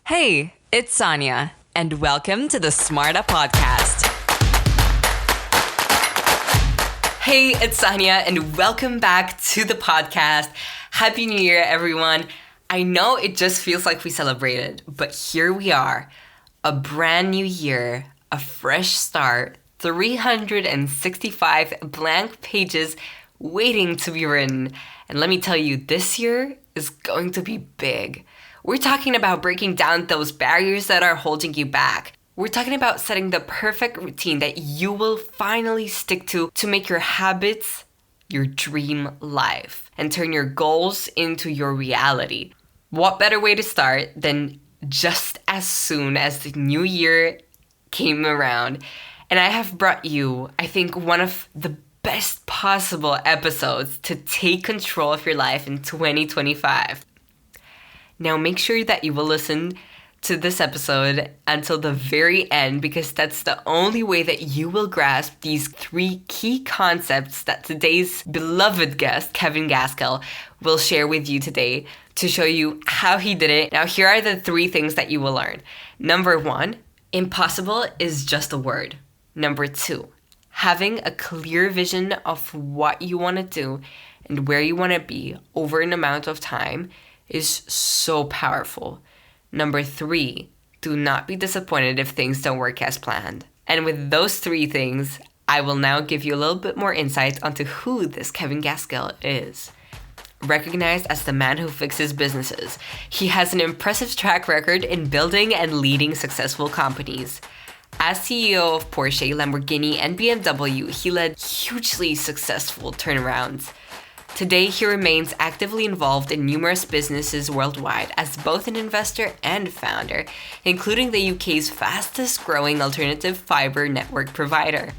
Hey, it's Sonia, and welcome to the Smarta Podcast. Hey, it's Sonia, and welcome back to the podcast. Happy New Year, everyone. I know it just feels like we celebrated, but here we are. A brand new year, a fresh start, 365 blank pages waiting to be written. And let me tell you, this year is going to be big. We're talking about breaking down those barriers that are holding you back. We're talking about setting the perfect routine that you will finally stick to make your habits your dream life and turn your goals into your reality. What better way to start than just as soon as the new year came around? And I have brought you, I think, one of the best possible episodes to take control of your life in 2025. Now make sure that you will listen to this episode until the very end, because that's the only way that you will grasp these three key concepts that today's beloved guest, Kevin Gaskell, will share with you today to show you how he did it. Now here are the three things that you will learn. Number one, impossible is just a word. Number two, having a clear vision of what you want to do and where you want to be over an amount of time is so powerful. Number three, do not be disappointed if things don't work as planned. And with those three things, I will now give you a little bit more insight onto who this Kevin Gaskell is. Recognized as the man who fixes businesses, he has an impressive track record in building and leading successful companies. As CEO of Porsche, Lamborghini, and BMW, he led hugely successful turnarounds. Today, he remains actively involved in numerous businesses worldwide as both an investor and founder, including the UK's fastest growing alternative fibre network provider.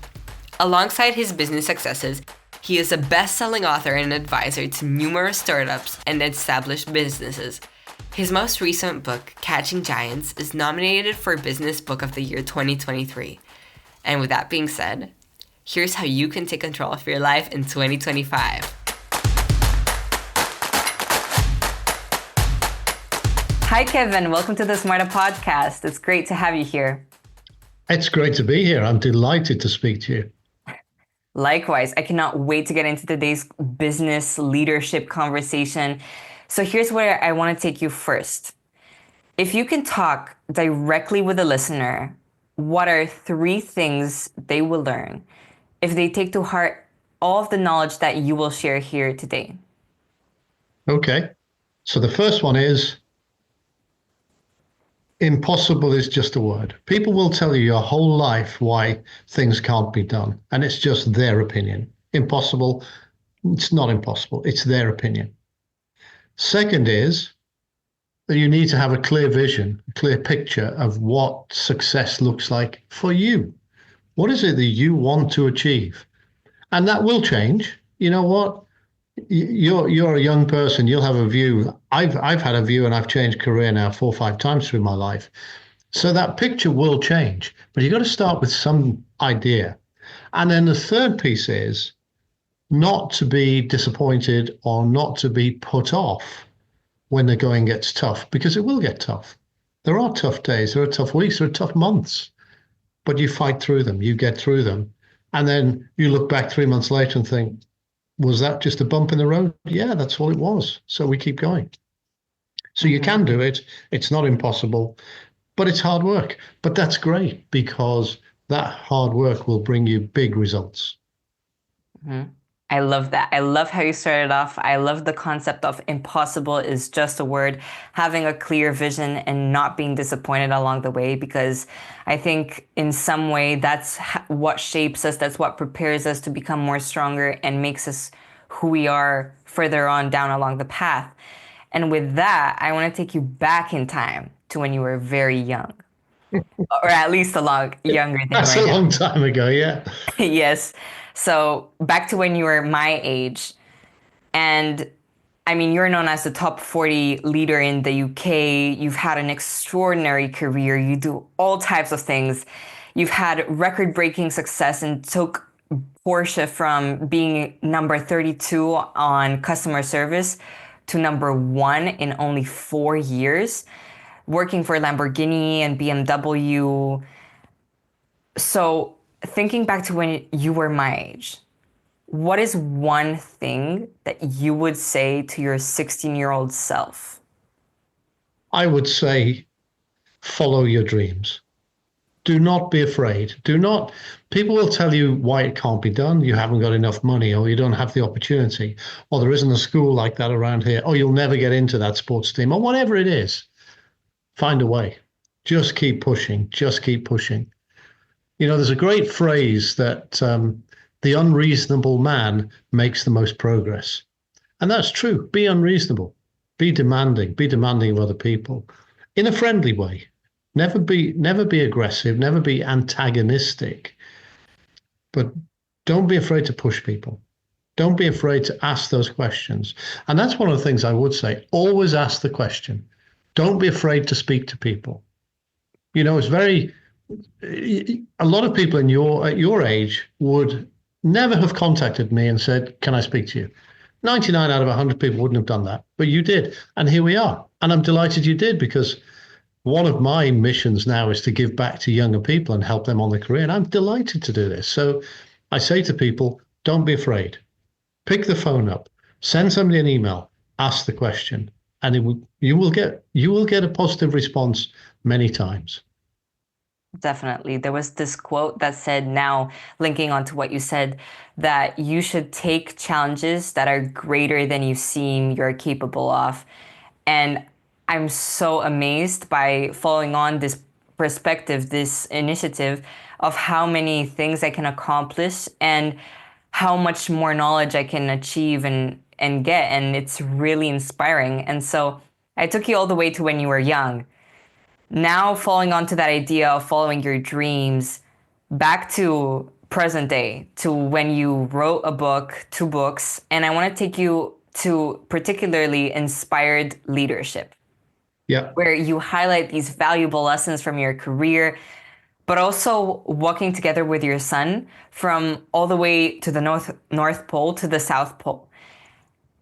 Alongside his business successes, he is a best-selling author and advisor to numerous startups and established businesses. His most recent book, Catching Giants, is nominated for Business Book of the Year 2023. And with that being said, here's how you can take control of your life in 2025. Hi, Kevin. Welcome to the Smarta Podcast. It's great to have you here. It's great to be here. I'm delighted to speak to you. Likewise, I cannot wait to get into today's business leadership conversation. So here's where I want to take you first. If you can talk directly with the listener, what are three things they will learn if they take to heart all of the knowledge that you will share here today? Okay. So the first one is, impossible is just a word. People will tell you your whole life why things can't be done, and it's just their opinion. Impossible, it's not impossible, it's their opinion. Second is that you need to have a clear vision, a clear picture of what success looks like for you. What is it that you want to achieve? And that will change. You know what? You're a young person. You'll have a view. I've had a view, and I've changed career now 4 or 5 times through my life. So that picture will change, but you've got to start with some idea. And then the third piece is not to be disappointed or not to be put off when the going gets tough, because it will get tough. There are tough days, there are tough weeks, there are tough months, but you fight through them, you get through them. And then you look back 3 months later and think, was that just a bump in the road? Yeah, that's all it was. So we keep going. So you can do it. It's not impossible, but it's hard work. But that's great, because that hard work will bring you big results. Mm-hmm. I love that. I love how you started off. I love the concept of impossible is just a word, having a clear vision and not being disappointed along the way, because I think in some way that's what shapes us. That's what prepares us to become more stronger and makes us who we are further on down along the path. And with that, I want to take you back in time to when you were very young, or at least a lot younger than That's right a now. long time ago, yeah. Yes. So back to when you were my age. And I mean, you're known as the top 40 leader in the UK. You've had an extraordinary career. You do all types of things. You've had record-breaking success and took Porsche from being number 32 on customer service to number 1 in only 4 years. working for Lamborghini and BMW. So, thinking back to when you were my age, what is one thing that you would say to your 16-year-old self? I would say follow your dreams. Do not be afraid. Do not, people will tell you why it can't be done. You haven't got enough money, or you don't have the opportunity, or there isn't a school like that around here, or you'll never get into that sports team, or whatever it is. Find a way. Just keep pushing. Just keep pushing. You know, there's a great phrase that the unreasonable man makes the most progress. And that's true. Be unreasonable. Be demanding of other people in a friendly way. Never be aggressive, never be antagonistic, but don't be afraid to push people. Don't be afraid to ask those questions. And that's one of the things I would say. Always ask the question. Don't be afraid to speak to people. You know, it's very, a lot of people at your age would never have contacted me and said, "Can I speak to you?" 99 out of 100 people wouldn't have done that, but you did. And here we are. And I'm delighted you did, because one of my missions now is to give back to younger people and help them on their career. And I'm delighted to do this. So I say to people, don't be afraid. Pick the phone up, send somebody an email, ask the question, and you will get a positive response many times. Definitely. There was this quote that said, now linking onto what you said, that you should take challenges that are greater than you seem you're capable of. And I'm so amazed by following on this perspective, this initiative of how many things I can accomplish and how much more knowledge I can achieve and get. And it's really inspiring. And so I took you all the way to when you were young. Now falling onto that idea of following your dreams, back to present day, to when you wrote a book, two books, and I want to take you to particularly inspired leadership. Yeah. Where you highlight these valuable lessons from your career, but also walking together with your son from all the way to the North Pole to the South Pole.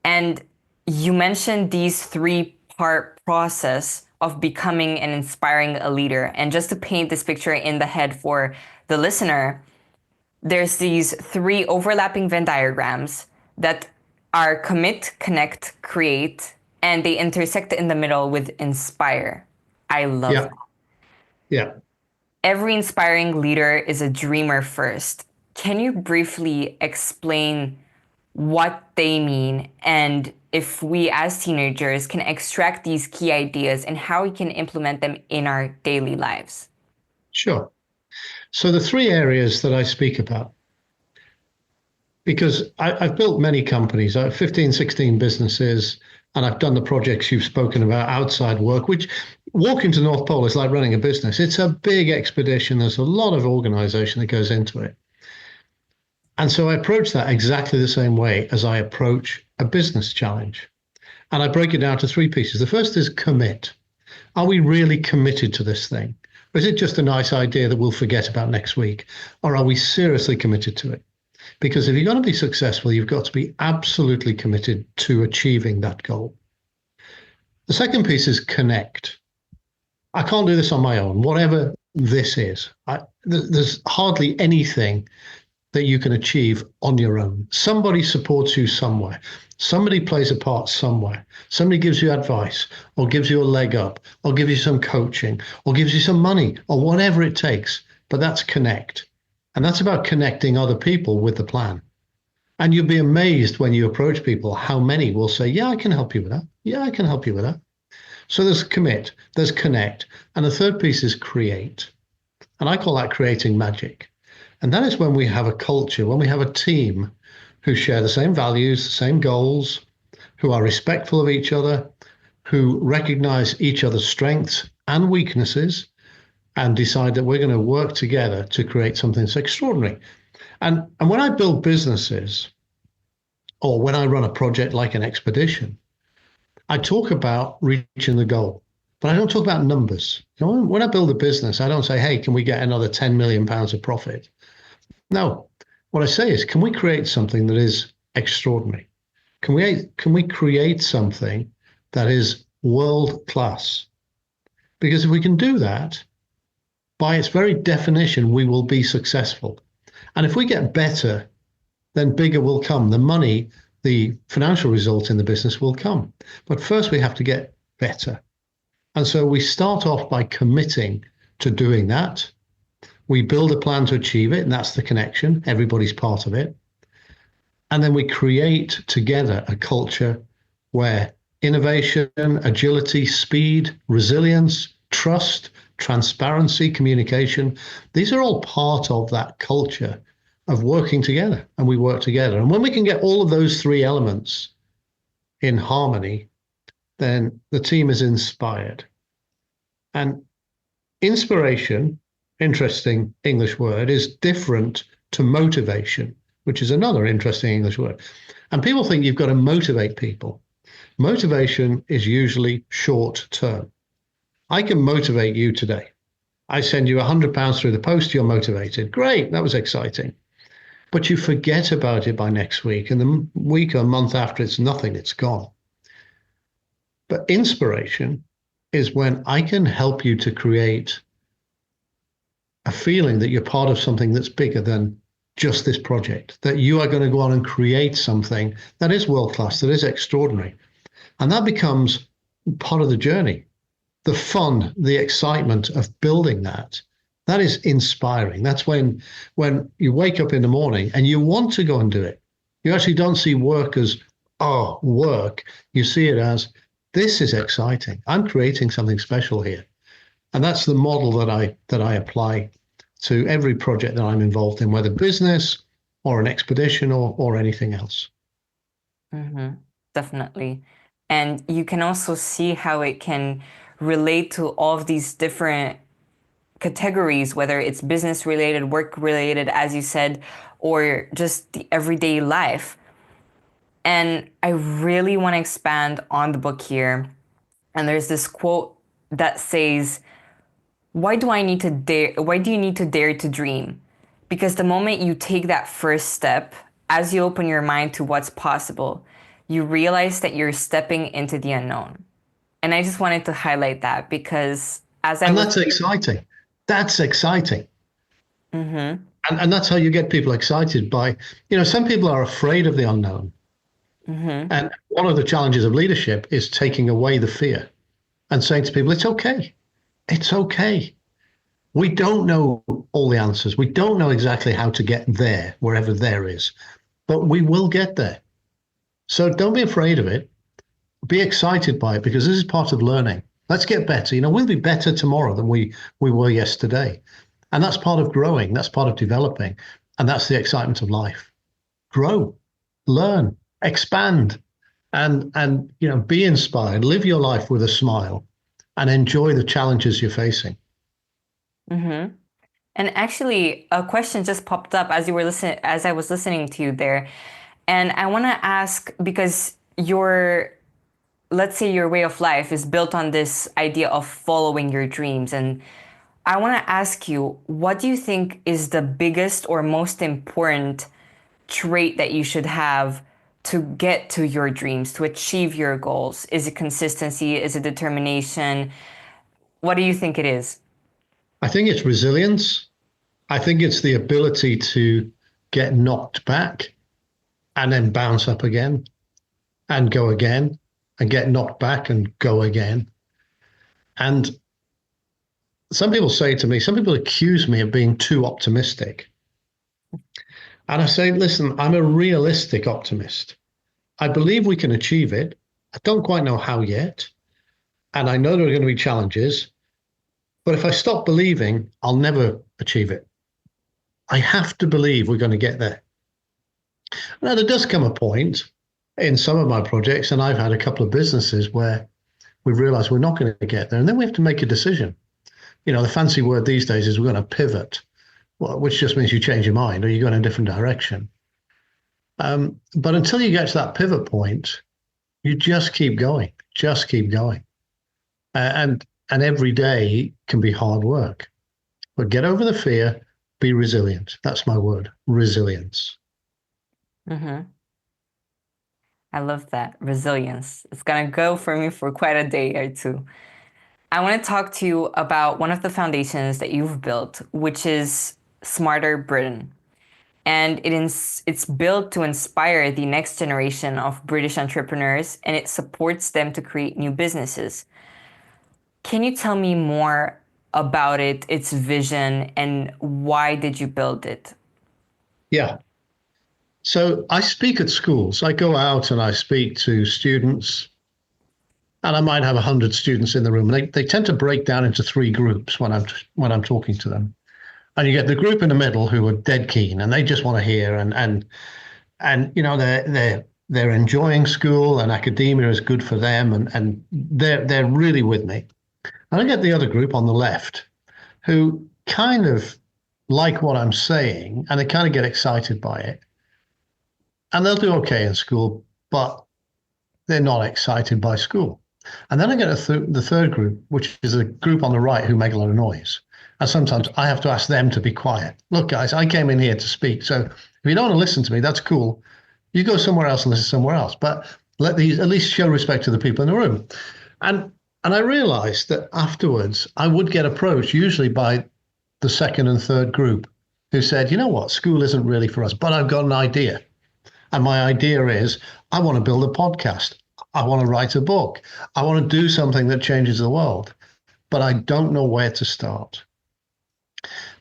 And you mentioned these three-part process of becoming and inspiring a leader. And just to paint this picture in the head for the listener, there's these three overlapping Venn diagrams that are commit, connect, create, and they intersect in the middle with inspire. I love Yeah. that. Yeah. Every inspiring leader is a dreamer first. Can you briefly explain what they mean, and if we as teenagers can extract these key ideas and how we can implement them in our daily lives? Sure. So the three areas that I speak about, because I've built many companies, I have 15, 16 businesses, and I've done the projects you've spoken about outside work, which walking to North Pole is like running a business. It's a big expedition. There's a lot of organization that goes into it. And so I approach that exactly the same way as I approach a business challenge. And I break it down to three pieces. The first is commit. Are we really committed to this thing? Or is it just a nice idea that we'll forget about next week? Or are we seriously committed to it? Because if you're going to be successful, you've got to be absolutely committed to achieving that goal. The second piece is connect. I can't do this on my own, whatever this is. There's hardly anything that you can achieve on your own. Somebody supports you somewhere. Somebody plays a part somewhere. Somebody gives you advice or gives you a leg up or gives you some coaching or gives you some money or whatever it takes. But that's connect. And that's about connecting other people with the plan. And you'll be amazed when you approach people how many will say, yeah, I can help you with that. Yeah, I can help you with that. So there's commit, there's connect. And the third piece is create. And I call that creating magic. And that is when we have a culture, when we have a team who share the same values, the same goals, who are respectful of each other, who recognize each other's strengths and weaknesses, and decide that we're going to work together to create something that's extraordinary. And when I build businesses, or when I run a project like an expedition, I talk about reaching the goal, but I don't talk about numbers. You know, when I build a business, I don't say, hey, can we get another 10 million pounds of profit? No, what I say is, can we create something that is extraordinary? Can we create something that is world class? Because if we can do that, by its very definition, we will be successful. And if we get better, then bigger will come. The money, the financial result in the business will come. But first, we have to get better. And so we start off by committing to doing that. We build a plan to achieve it, and that's the connection. Everybody's part of it. And then we create together a culture where innovation, agility, speed, resilience, trust, transparency, communication, these are all part of that culture of working together, and we work together. And when we can get all of those three elements in harmony, then the team is inspired. And inspiration, interesting English word, is different to motivation, which is another interesting English word. And people think you've got to motivate people. Motivation is usually short term. I can motivate you today. I send you £100 through the post, you're motivated. Great, that was exciting. But you forget about it by next week, and the week or month after, it's nothing, it's gone. But inspiration is when I can help you to create a feeling that you're part of something that's bigger than just this project, that you are going to go on and create something that is world-class, that is extraordinary. And that becomes part of the journey. The fun, the excitement of building that, that is inspiring. That's when you wake up in the morning and you want to go and do it. You actually don't see work as, oh, work. You see it as, this is exciting. I'm creating something special here. And that's the model that I apply to every project that I'm involved in, whether business or an expedition or anything else. Mm-hmm. Definitely. And you can also see how it can relate to all of these different categories, whether it's business related, work related, as you said, or just the everyday life. And I really want to expand on the book here. And there's this quote that says, why do I need to dare? Why do you need to dare to dream? Because the moment you take that first step, as you open your mind to what's possible, you realize that you're stepping into the unknown. And I just wanted to highlight that because and that's exciting. That's exciting. Mm-hmm. And that's how you get people excited by, some people are afraid of the unknown. Mm-hmm. And one of the challenges of leadership is taking away the fear and saying to people, it's okay. It's okay. We don't know all the answers. We don't know exactly how to get there, wherever there is, but we will get there. So don't be afraid of it. Be excited by it, because this is part of learning. Let's get better. We'll be better tomorrow than we were yesterday. And that's part of growing. That's part of developing. And that's the excitement of life. Grow, learn, expand, and be inspired. Live your life with a smile and enjoy the challenges you're facing. Mm-hmm. And actually, a question just popped up as I was listening to you there. And I want to ask, because let's say your way of life is built on this idea of following your dreams. And I want to ask you, what do you think is the biggest or most important trait that you should have to get to your dreams, to achieve your goals? Is it consistency? Is it determination? What do you think it is? I think it's resilience. I think it's the ability to get knocked back and then bounce up again and go again and get knocked back and go again. And some people accuse me of being too optimistic. And I say, listen, I'm a realistic optimist. I believe we can achieve it. I don't quite know how yet. And I know there are going to be challenges. But if I stop believing, I'll never achieve it. I have to believe we're going to get there. Now, there does come a point in some of my projects, and I've had a couple of businesses where we've realized we're not going to get there. And then we have to make a decision. The fancy word these days is we're going to pivot, which just means you change your mind or you go in a different direction. But until you get to that pivot point, you just keep going, and every day can be hard work. But get over the fear, be resilient. That's my word, resilience. Mm-hmm. I love that. Resilience. It's going to go for me for quite a day or two. I want to talk to you about one of the foundations that you've built, which is Smarter Britain. And it's built to inspire the next generation of British entrepreneurs, and it supports them to create new businesses. Can you tell me more about it, its vision, and why did you build it? Yeah. So I speak at schools. I go out and I speak to students, and I might have 100 students in the room. They tend to break down into three groups when I'm talking to them. And you get the group in the middle who are dead keen and they just want to hear and they're enjoying school and academia is good for them and they're really with me. And I get the other group on the left who kind of like what I'm saying and they kind of get excited by it. And they'll do okay in school, but they're not excited by school. And then I get the third group, which is a group on the right who make a lot of noise. And sometimes I have to ask them to be quiet. Look, guys, I came in here to speak. So if you don't want to listen to me, that's cool. You go somewhere else and listen somewhere else. But let these at least show respect to the people in the room. And I realized that afterwards I would get approached, usually by the second and third group, who said, you know what, school isn't really for us, but I've got an idea. And my idea is I want to build a podcast. I want to write a book. I want to do something that changes the world, but I don't know where to start.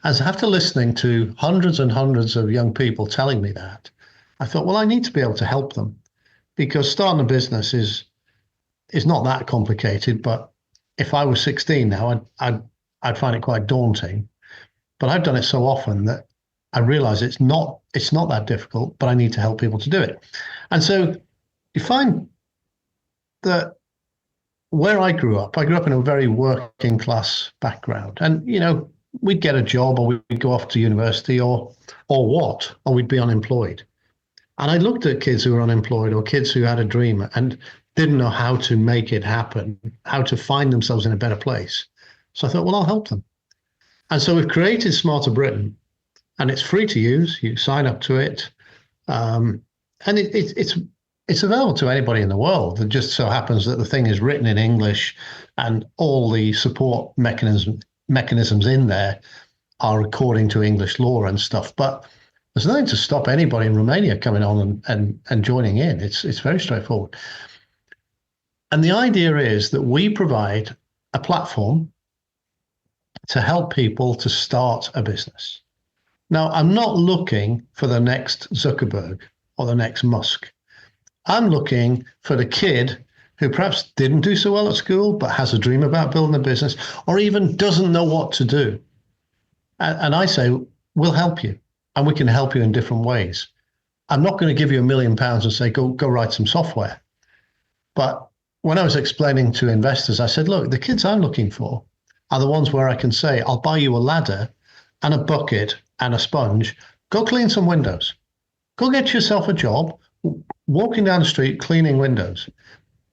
As after listening to hundreds and hundreds of young people telling me that, I thought, well, I need to be able to help them because starting a business is not that complicated. But if I was 16 now, I'd find it quite daunting. But I've done it so often that I realize it's not that difficult, but I need to help people to do it. And so you find that where I grew up in a very working class background. And, we'd get a job or we'd go off to university or we'd be unemployed. And I looked at kids who were unemployed or kids who had a dream and didn't know how to make it happen, how to find themselves in a better place. So I thought, well, I'll help them. And so we've created Smarter Britain, and it's free to use. You sign up to it. And it's available to anybody in the world. It just so happens that the thing is written in English and all the support mechanisms in there are according to English law and stuff. But there's nothing to stop anybody in Romania coming on and joining in. It's very straightforward. And the idea is that we provide a platform to help people to start a business. Now, I'm not looking for the next Zuckerberg or the next Musk. I'm looking for the kid who perhaps didn't do so well at school, but has a dream about building a business, or even doesn't know what to do. And I say, we'll help you, and we can help you in different ways. I'm not going to give you £1 million and say, go write some software. But when I was explaining to investors, I said, look, the kids I'm looking for are the ones where I can say, I'll buy you a ladder and a bucket and a sponge. Go clean some windows. Go get yourself a job walking down the street, cleaning windows.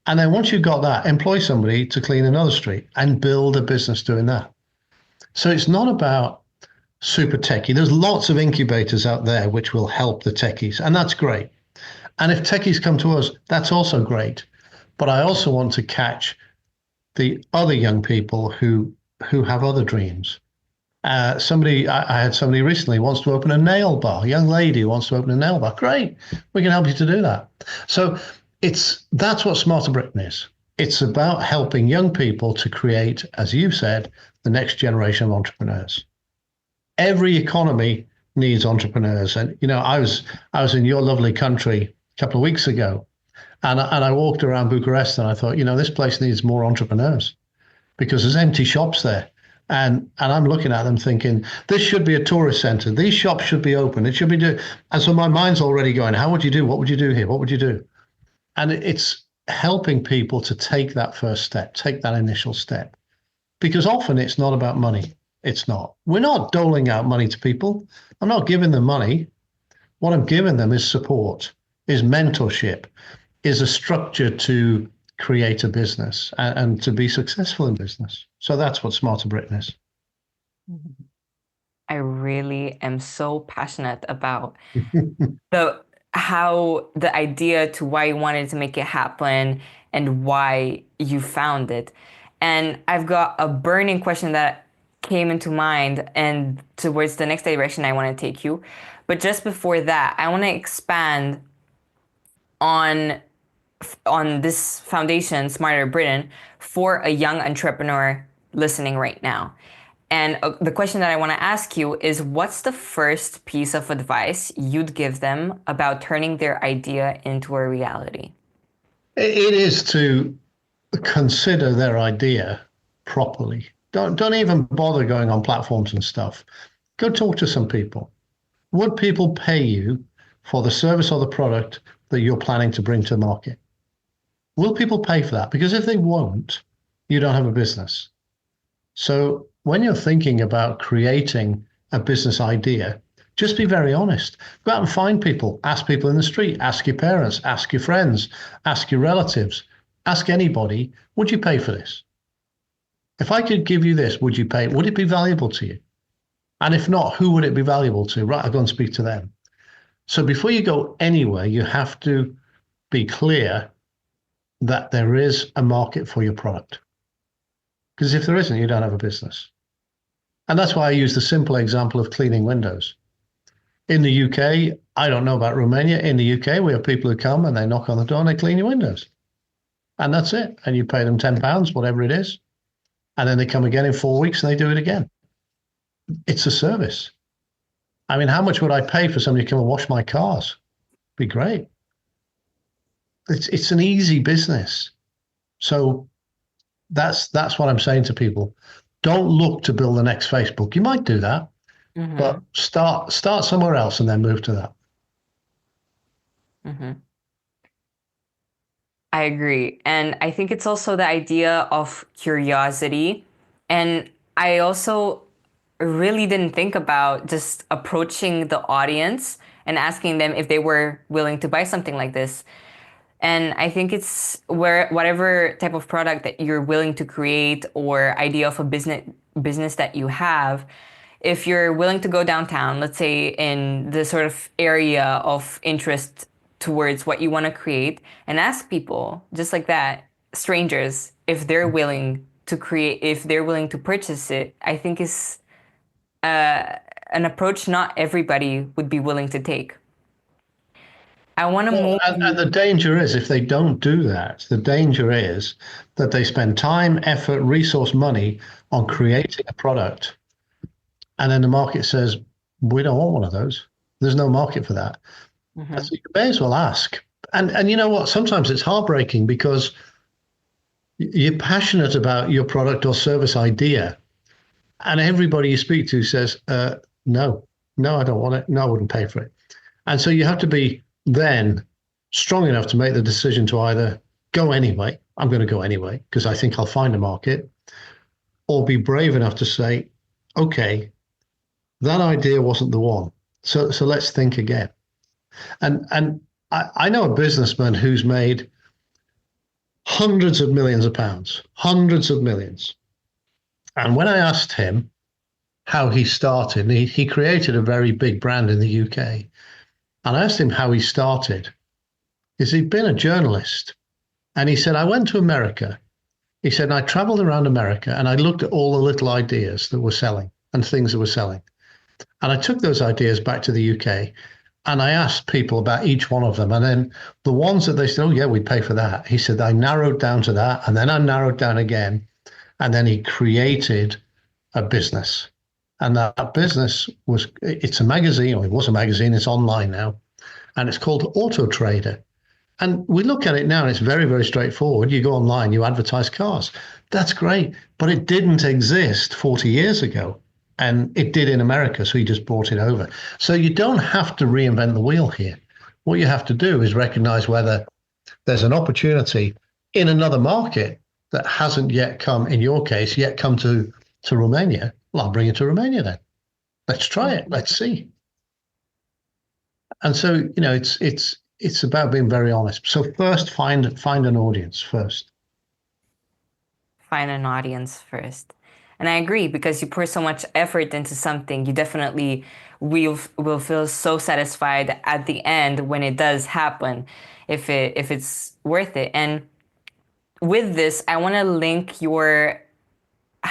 And then once you've got that, employ somebody to clean another street and build a business doing that. So it's not about super techie. There's lots of incubators out there which will help the techies, and that's great. And if techies come to us, that's also great. But I also want to catch the other young people who have other dreams. I had somebody recently wants to open a nail bar, a young lady who wants to open a nail bar. Great, we can help you to do that. So that's what Smarter Britain is. It's about helping young people to create, as you said, the next generation of entrepreneurs. Every economy needs entrepreneurs. And, I was in your lovely country a couple of weeks ago, and I walked around Bucharest and I thought, this place needs more entrepreneurs because there's empty shops there. And I'm looking at them thinking, this should be a tourist center. These shops should be open. It should be do. And so my mind's already going, how would you do? What would you do here? What would you do? And it's helping people to take that first step, take that initial step, because often it's not about money. It's not. We're not doling out money to people. I'm not giving them money. What I'm giving them is support, is mentorship, is a structure to create a business and to be successful in business. So that's what Smarter Britain is. I really am so passionate about how the idea to why you wanted to make it happen and why you found it. And I've got a burning question that came into mind and towards the next direction I want to take you. But just before that, I want to expand on this foundation, Smarter Britain, for a young entrepreneur listening right now. And the question that I want to ask you is, what's the first piece of advice you'd give them about turning their idea into a reality? It is to consider their idea properly. Don't even bother going on platforms and stuff. Go talk to some people. Would people pay you for the service or the product that you're planning to bring to market? Will people pay for that? Because if they won't, you don't have a business. So when you're thinking about creating a business idea, just be very honest. Go out and find people, ask people in the street, ask your parents, ask your friends, ask your relatives, ask anybody, would you pay for this? If I could give you this, would you pay? Would it be valuable to you? And if not, who would it be valuable to? Right, I'll go and speak to them. So before you go anywhere, you have to be clear that there is a market for your product. Because if there isn't, you don't have a business. And that's why I use the simple example of cleaning windows. In the UK, I don't know about Romania. In the UK, we have people who come and they knock on the door and they clean your windows. And that's it. And you pay them £10, whatever it is. And then they come again in 4 weeks and they do it again. It's a service. I mean, how much would I pay for somebody to come and wash my cars? Be great. It's an easy business. So that's what I'm saying to people. Don't look to build the next Facebook. You might do that, but start somewhere else and then move to that. I agree. And I think it's also the idea of curiosity. And I also really didn't think about just approaching the audience and asking them if they were willing to buy something like this. And I think it's where whatever type of product that you're willing to create or idea of a business that you have, if you're willing to go downtown, let's say in the sort of area of interest towards what you want to create, and ask people just like that, strangers, if they're willing to create, if they're willing to purchase it, I think is an approach not everybody would be willing to take. I want to move. And the danger is if they don't do that, the danger is that they spend time, effort, resource, money on creating a product. And then the market says, we don't want one of those. There's no market for that. So you may as well ask. And you know what? Sometimes it's heartbreaking because you're passionate about your product or service idea. And everybody you speak to says, no, I don't want it. No, I wouldn't pay for it. And so you have to be then strong enough to make the decision to either go anyway, I'm going to go anyway, because I think I'll find a market, or be brave enough to say, okay, that idea wasn't the one. So let's think again. And I know a businessman who's made hundreds of millions of pounds, hundreds of millions. And when I asked him how he started, he created a very big brand in the UK. And I asked him how he started, because he'd been a journalist. And he said, I went to America. He said, and I traveled around America and I looked at all the little ideas that were selling and things that were selling. And I took those ideas back to the UK and I asked people about each one of them. And then the ones that they said, oh, yeah, we'd pay for that. He said, I narrowed down to that. And then I narrowed down again. And then he created a business. And that business it's a magazine, or it was a magazine, it's online now. And it's called Auto Trader. And we look at it now and it's very, very straightforward. You go online, you advertise cars. That's great. But it didn't exist 40 years ago. And it did in America, so he just brought it over. So you don't have to reinvent the wheel here. What you have to do is recognize whether there's an opportunity in another market that hasn't yet come, in your case, yet come to Romania. Well, I'll bring it to Romania then. Let's try it. Let's see. And so, you know, it's about being very honest. So first, find an audience first. Find an audience first. And I agree, because you pour so much effort into something, you definitely will feel so satisfied at the end when it does happen, if it's worth it. And with this, I want to link your,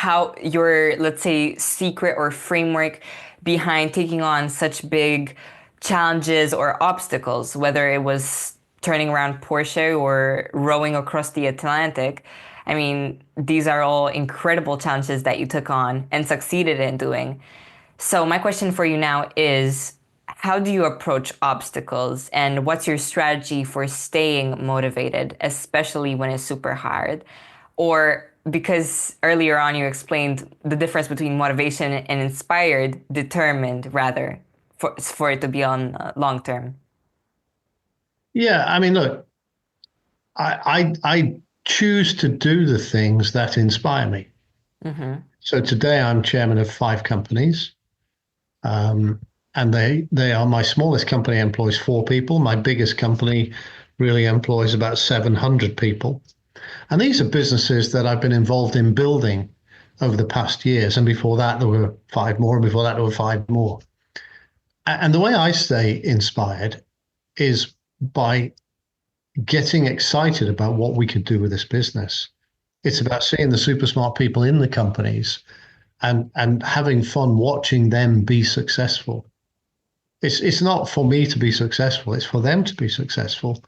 let's say, secret or framework behind taking on such big challenges or obstacles, whether it was turning around Porsche or rowing across the Atlantic. I mean, these are all incredible challenges that you took on and succeeded in doing. So my question for you now is, how do you approach obstacles and what's your strategy for staying motivated, especially when it's super hard? Or because earlier on you explained the difference between motivation and inspired, determined rather, for it to be on long term. Yeah, I mean, look, I choose to do the things that inspire me. Mm-hmm. So today I'm chairman of 5 companies. Um, and they are my smallest company employs 4 people. My biggest company really employs about 700 people. And these are businesses that I've been involved in building over the past years. And before that, there were 5 more. And before that, there were 5 more. And the way I stay inspired is by getting excited about what we could do with this business. It's about seeing the super smart people in the companies and having fun watching them be successful. It's not for me to be successful, it's for them to be successful.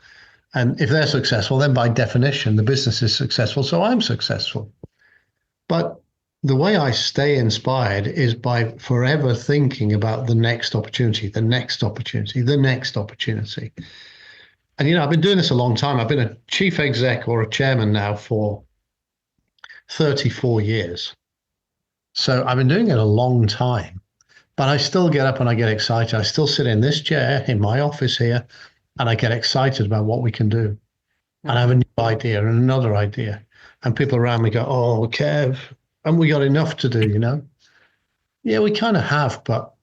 And if they're successful, then by definition, the business is successful, so I'm successful. But the way I stay inspired is by forever thinking about the next opportunity, the next opportunity, the next opportunity. And, I've been doing this a long time. I've been a chief exec or a chairman now for 34 years. So I've been doing it a long time. But I still get up and I get excited. I still sit in this chair in my office here and I get excited about what we can do. And I have a new idea and another idea. And people around me go, oh, Kev, and we got enough to do. Yeah, we kind of have, but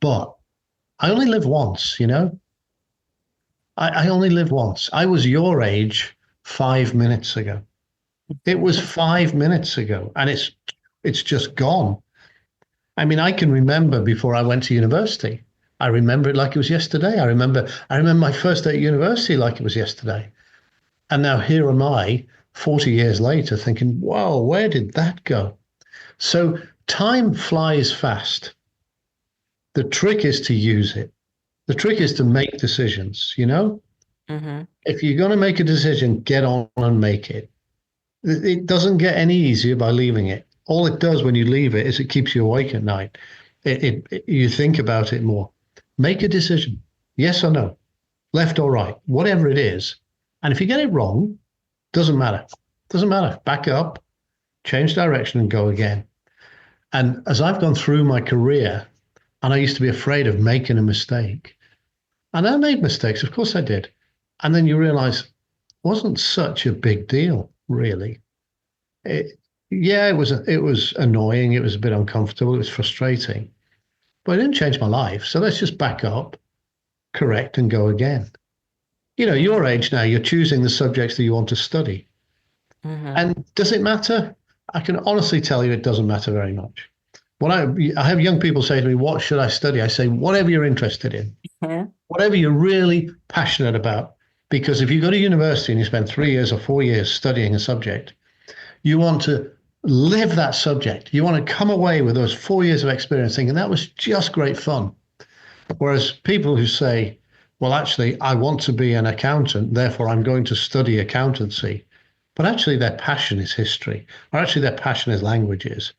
I only live once. I only live once. I was your age 5 minutes ago. It was 5 minutes ago and it's just gone. I mean, I can remember before I went to university. I remember it like it was yesterday. I remember my first day at university like it was yesterday. And now here am I, 40 years later, thinking, whoa, where did that go? So time flies fast. The trick is to use it. The trick is to make decisions. Mm-hmm. If you're going to make a decision, get on and make it. It doesn't get any easier by leaving it. All it does when you leave it is it keeps you awake at night. You think about it more. Make a decision, yes or no, left or right, whatever it is. And if you get it wrong, doesn't matter. Doesn't matter. Back up, change direction and go again. And as I've gone through my career, and I used to be afraid of making a mistake, and I made mistakes, of course I did. And then you realize it wasn't such a big deal, really. Yeah, it was annoying. It was a bit uncomfortable. It was frustrating, but it didn't change my life. So let's just back up, correct, and go again. Your age now, you're choosing the subjects that you want to study. Mm-hmm. And does it matter? I can honestly tell you it doesn't matter very much. When I have young people say to me, what should I study? I say, whatever you're interested in, whatever you're really passionate about. Because if you go to university and you spend 3 years or 4 years studying a subject, you want to live that subject. You want to come away with those 4 years of experience thinking that was just great fun. Whereas people who say, well, actually, I want to be an accountant, therefore I'm going to study accountancy, but actually their passion is history, or actually their passion is languages,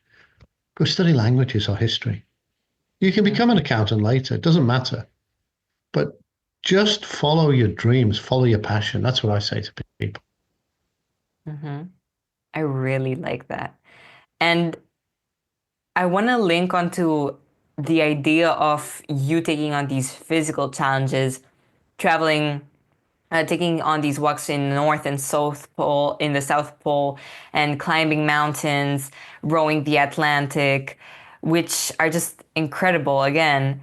go study languages or history. You can become an accountant later. It doesn't matter. But just follow your dreams, follow your passion. That's what I say to people. Mm-hmm. I really like that. And I want to link onto the idea of you taking on these physical challenges, traveling, taking on these walks in the North and South Pole, in the South Pole, and climbing mountains, rowing the Atlantic, which are just incredible again.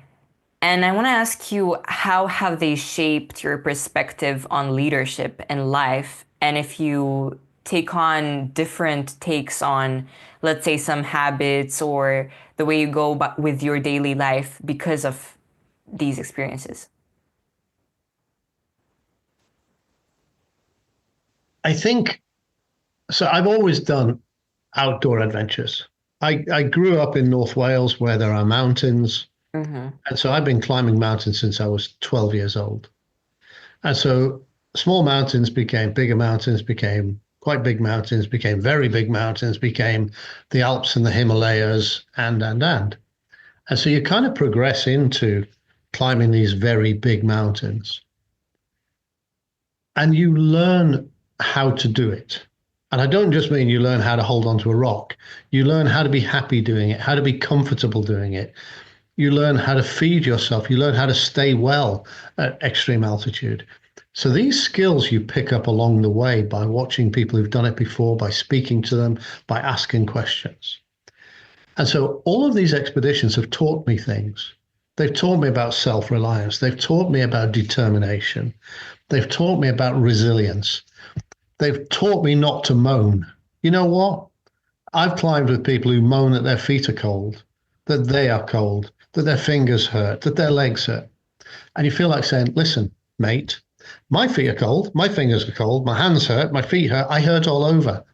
And I want to ask you, how have they shaped your perspective on leadership and life? And if you take on different takes on, let's say, some habits or the way you go with your daily life because of these experiences. I think So I've always done outdoor adventures. I grew up in North Wales where there are mountains. Mm-hmm. And so I've been climbing mountains since I was 12 years old. And so small mountains became quite big mountains, became very big mountains, became the Alps and the Himalayas, and. And so you kind of progress into climbing these very big mountains. And you learn how to do it. And I don't just mean you learn how to hold onto a rock. You learn how to be happy doing it, how to be comfortable doing it. You learn how to feed yourself. You learn how to stay well at extreme altitude. So these skills you pick up along the way by watching people who've done it before, by speaking to them, by asking questions. And so all of these expeditions have taught me things. They've taught me about self-reliance. They've taught me about determination. They've taught me about resilience. They've taught me not to moan. You know what? I've climbed with people who moan that their feet are cold, that they are cold, that their fingers hurt, that their legs hurt. And you feel like saying, listen, mate, my feet are cold, my fingers are cold, my hands hurt, my feet hurt, I hurt all over.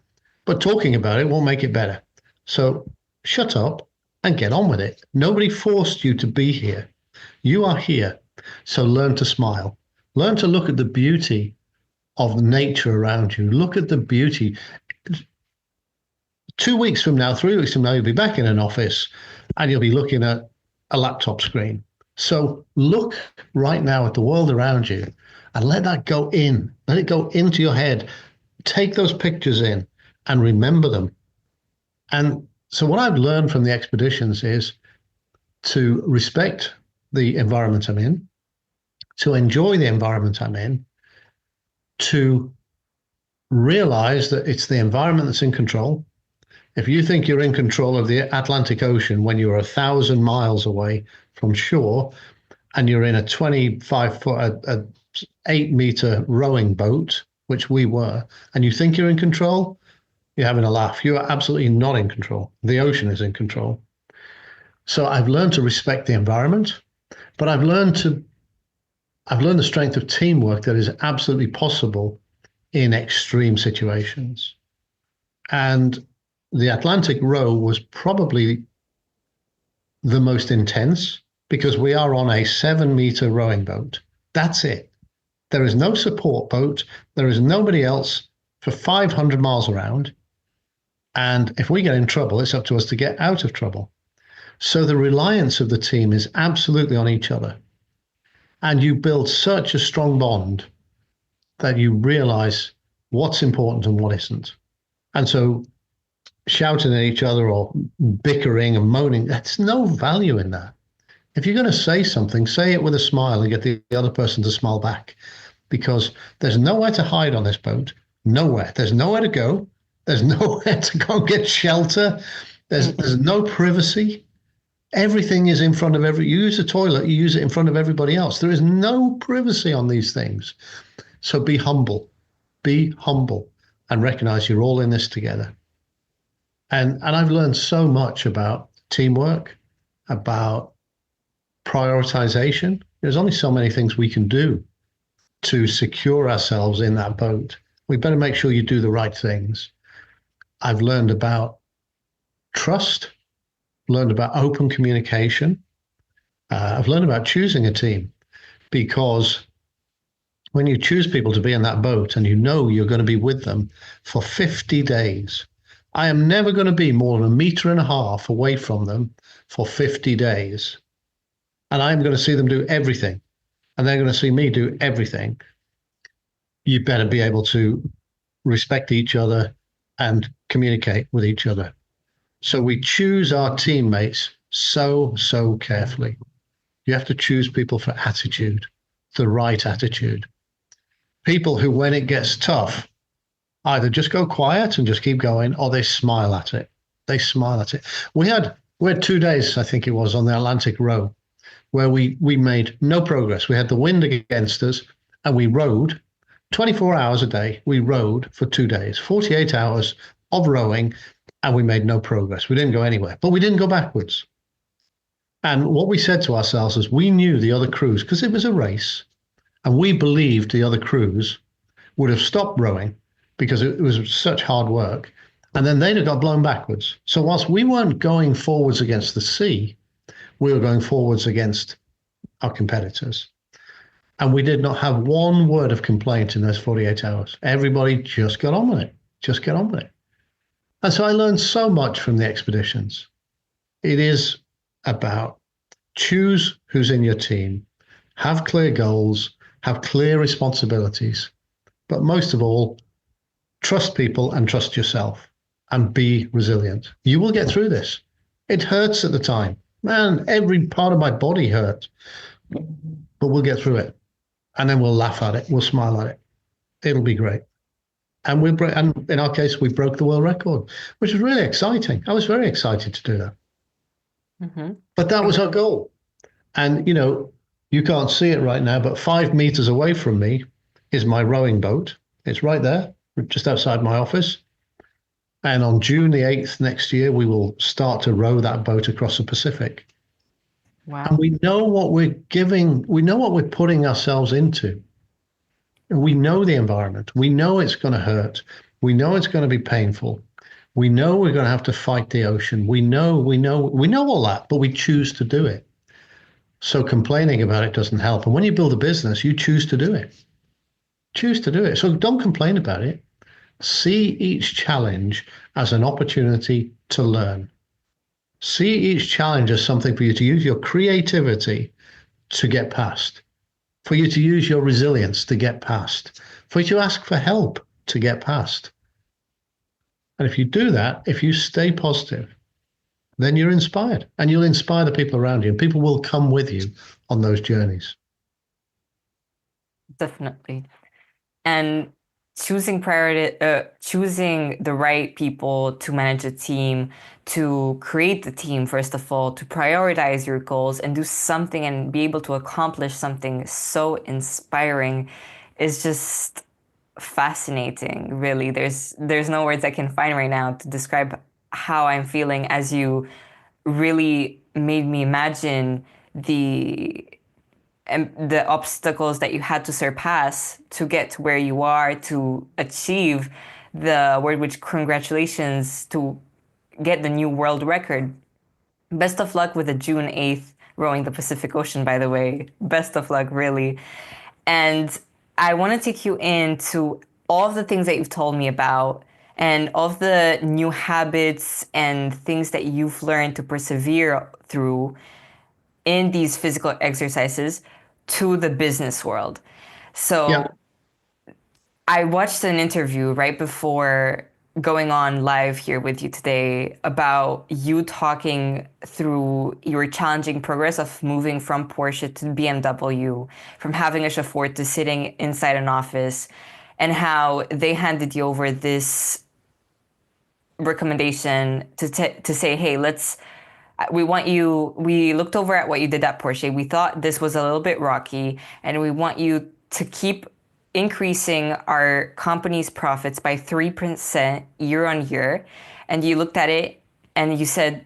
But talking about it won't make it better. So shut up and get on with it. Nobody forced you to be here. You are here. So learn to smile. Learn to look at the beauty of nature around you. Look at the beauty. 2 weeks from now, 3 weeks from now, you'll be back in an office and you'll be looking at a laptop screen. So look right now at the world around you and let that go in. Let it go into your head. Take those pictures in and remember them. And so what I've learned from the expeditions is to respect the environment I'm in, to enjoy the environment I'm in, to realize that it's the environment that's in control. If you think you're in control of the Atlantic Ocean when you're 1,000 miles away from shore and you're in a 25-foot, a 8-meter rowing boat, which we were, and you think you're in control, you're having a laugh. You are absolutely not in control. The ocean is in control. So I've learned to respect the environment, but I've learned the strength of teamwork that is absolutely possible in extreme situations. And the Atlantic row was probably the most intense because we are on a 7-meter rowing boat. That's it. There is no support boat. There is nobody else for 500 miles around. And if we get in trouble, it's up to us to get out of trouble. So the reliance of the team is absolutely on each other. And you build such a strong bond that you realize what's important and what isn't. And so shouting at each other or bickering and moaning, there's no value in that. If you're going to say something, say it with a smile and get the other person to smile back, because there's nowhere to hide on this boat. Nowhere. There's nowhere to go. There's nowhere to go get shelter. There's no privacy. Everything is in front of you use a toilet, you use it in front of everybody else. There is no privacy on these things. So be humble and recognize you're all in this together. And I've learned so much about teamwork, about prioritization. There's only so many things we can do to secure ourselves in that boat. We better make sure you do the right things. I've learned about trust, learned about open communication. I've learned about choosing a team, because when you choose people to be in that boat and you know you're going to be with them for 50 days, I am never going to be more than 1.5 meters away from them for 50 days. And I'm going to see them do everything. And they're going to see me do everything. You better be able to respect each other and communicate with each other. So we choose our teammates so carefully. You have to choose people for attitude, the right attitude. People who, when it gets tough, either just go quiet and just keep going, or they smile at it. They smile at it. We had 2 days, I think it was, on the Atlantic row, where we made no progress. We had the wind against us, and we rowed 24 hours a day. We rowed for 2 days, 48 hours of rowing, and we made no progress. We didn't go anywhere, but we didn't go backwards. And what we said to ourselves is we knew the other crews, because it was a race, and we believed the other crews would have stopped rowing because it was such hard work. And then they'd have got blown backwards. So whilst we weren't going forwards against the sea, we were going forwards against our competitors. And we did not have one word of complaint in those 48 hours. Everybody just got on with it, just get on with it. And so I learned so much from the expeditions. It is about choose who's in your team, have clear goals, have clear responsibilities, but most of all, trust people and trust yourself and be resilient. You will get through this. It hurts at the time. Man, every part of my body hurts, but we'll get through it. And then we'll laugh at it. We'll smile at it. It'll be great. And and in our case, we broke the world record, which was really exciting. I was very excited to do that. Mm-hmm. But that was our goal. And, you can't see it right now, but 5 meters away from me is my rowing boat. It's right there, just outside my office. And on June the 8th next year, we will start to row that boat across the Pacific. Wow. And we know what we're giving, we know what we're putting ourselves into. We know the environment. We know it's going to hurt. We know it's going to be painful. We know we're going to have to fight the ocean. We know all that, but we choose to do it. So complaining about it doesn't help. And when you build a business, you choose to do it. Choose to do it. So don't complain about it. See each challenge as an opportunity to learn. See each challenge as something for you to use your creativity to get past, for you to use your resilience to get past, for you to ask for help to get past. And if you do that, if you stay positive, then you're inspired and you'll inspire the people around you, and people will come with you on those journeys. Definitely. And choosing the right people to manage a team, to create the team, first of all, to prioritize your goals and do something and be able to accomplish something so inspiring is just fascinating, really. There's no words I can find right now to describe how I'm feeling as you really made me imagine the obstacles that you had to surpass to get to where you are, to achieve the word, which congratulations, to get the new world record. Best of luck with the June 8th rowing the Pacific Ocean, by the way. Best of luck, really. And I want to take you into all of the things that you've told me about and all of the new habits and things that you've learned to persevere through in these physical exercises to the business world. So Yeah. I watched an interview right before going on live here with you today about you talking through your challenging progress of moving from Porsche to BMW, from having a chauffeur to sitting inside an office, and how they handed you over this recommendation to say, hey, we looked over at what you did at Porsche. We thought this was a little bit rocky, and we want you to keep increasing our company's profits by 3% year on year. And you looked at it and you said,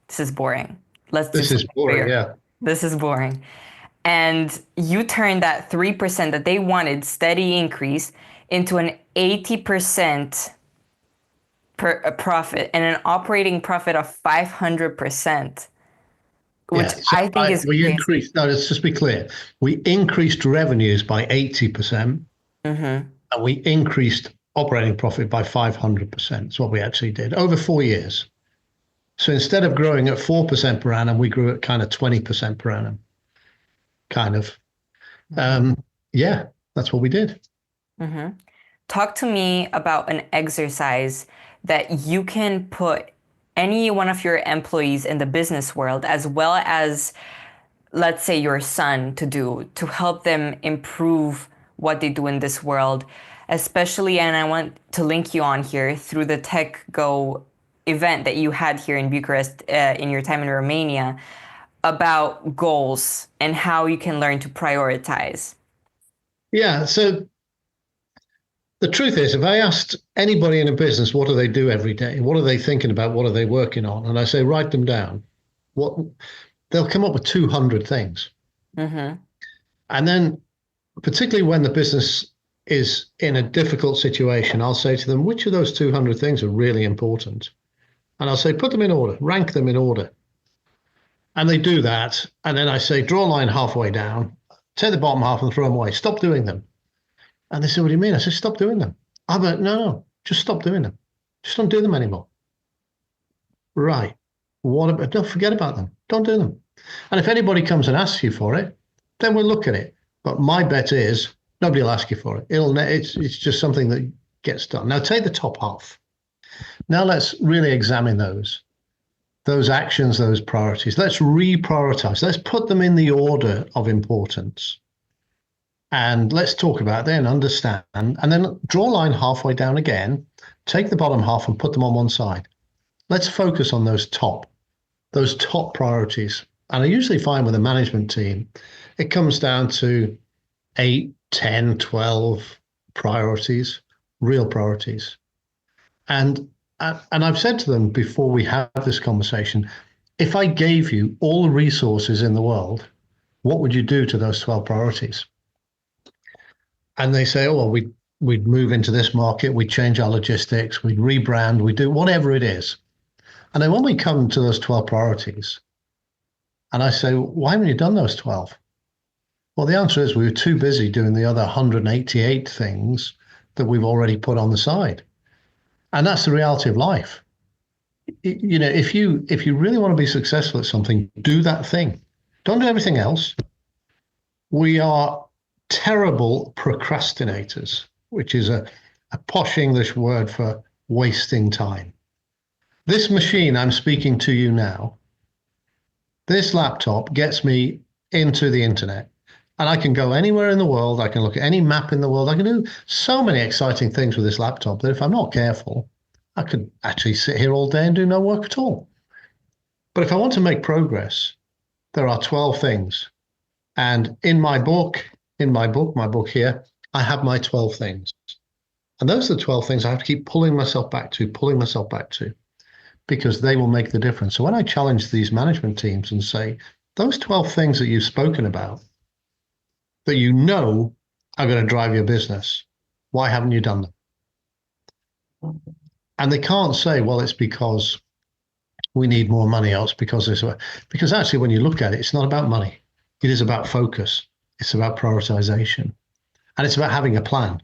this is boring. This is boring, yeah. This is boring. And you turned that 3% that they wanted, steady increase, into an 80% profit and an operating profit of 500%, which Yeah, so I think is we crazy. increased. No, let's just be clear. We increased revenues by 80%, and we increased operating profit by 500%. That's what we actually did over 4 years. So instead of growing at 4% per annum, we grew at kind of 20% per annum. Kind of. Yeah, that's what we did. Talk to me about an exercise that you can put any one of your employees in the business world, as well as, let's say, your son, to do to help them improve what they do in this world, especially, and I want to link you on here through the Tech Go event that you had here in Bucharest in your time in Romania, about goals and how you can learn to prioritize. Yeah, so the truth is, if I asked anybody in a business, what do they do every day? What are they thinking about? What are they working on? And I say, write them down. They'll come up with 200 things. And then, particularly when the business is in a difficult situation, I'll say to them, which of those 200 things are really important? And I'll say, put them in order, rank them in order. And they do that. And then I say, draw a line halfway down, take the bottom half and throw them away. Stop doing them. And they say, what do you mean? I say, stop doing them. I'm like, no, just stop doing them. Just don't do them anymore. Right. What about, don't forget about them. Don't do them. And if anybody comes and asks you for it, then we'll look at it. But my bet is nobody will ask you for it. It's just something that gets done. Now take the top half. Now let's really examine those actions, those priorities. Let's reprioritize. Let's put them in the order of importance. And let's talk about it and understand. And then draw a line halfway down again, take the bottom half and put them on one side. Let's focus on those top priorities. And I usually find with a management team, it comes down to 8, 10, 12 priorities, real priorities. And I've said to them before we have this conversation, if I gave you all the resources in the world, what would you do to those 12 priorities? And they say, oh, well, we'd move into this market, we'd change our logistics, we'd rebrand, we'd do whatever it is. And then when we come to those 12 priorities, and I say, why haven't you done those 12? Well, the answer is we were too busy doing the other 188 things that we've already put on the side. And that's the reality of life. You know, if you really want to be successful at something, do that thing. Don't do everything else. We are terrible procrastinators, which is a posh English word for wasting time. This machine I'm speaking to you now, this laptop gets me into the internet. And I can go anywhere in the world. I can look at any map in the world. I can do so many exciting things with this laptop that if I'm not careful, I could actually sit here all day and do no work at all. But if I want to make progress, there are 12 things. And in my book here, I have my 12 things. And those are the 12 things I have to keep pulling myself back to, because they will make the difference. So when I challenge these management teams and say, those 12 things that you've spoken about, that you know are going to drive your business, why haven't you done them? And they can't say, well, it's because we need more money, or it's because this. Because actually, when you look at it, it's not about money. It is about focus. It's about prioritization. And it's about having a plan.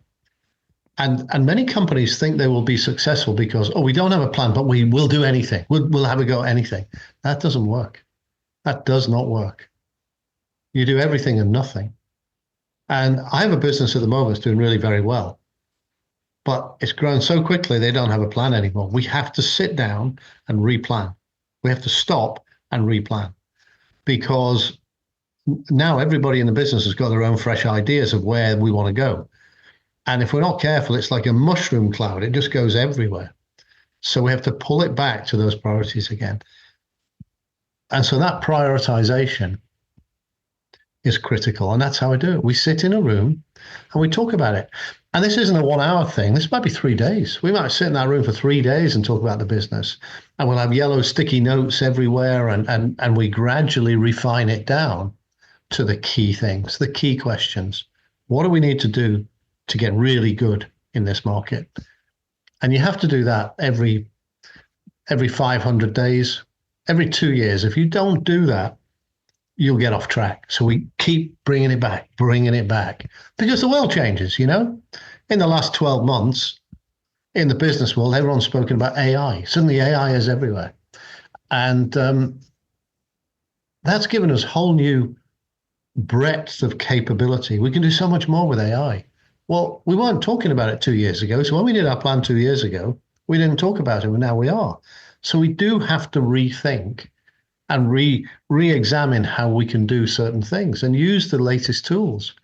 And many companies think they will be successful because, oh, we don't have a plan, but we will do anything. We'll have a go at anything. That doesn't work. That does not work. You do everything and nothing. And I have a business at the moment that's doing really very well, but it's grown so quickly they don't have a plan anymore. We have to sit down and replan. We have to stop and replan, because now everybody in the business has got their own fresh ideas of where we want to go. And if we're not careful, it's like a mushroom cloud. It just goes everywhere. So we have to pull it back to those priorities again. And so that prioritization is critical. And that's how I do it. We sit in a room and we talk about it. And this isn't a 1 hour thing. This might be 3 days. We might sit in that room for 3 days and talk about the business. And we'll have yellow sticky notes everywhere. And we gradually refine it down to the key things, the key questions. What do we need to do to get really good in this market? And you have to do that every 500 days, every 2 years. If you don't do that, you'll get off track. So we keep bringing it back, because the world changes, you know. In the last 12 months, in the business world, everyone's spoken about AI. Suddenly AI is everywhere. And that's given us whole new breadth of capability. We can do so much more with AI. Well, we weren't talking about it 2 years ago. So when we did our plan 2 years ago, we didn't talk about it, and now we are. So we do have to rethink and re-examine how we can do certain things and use the latest tools.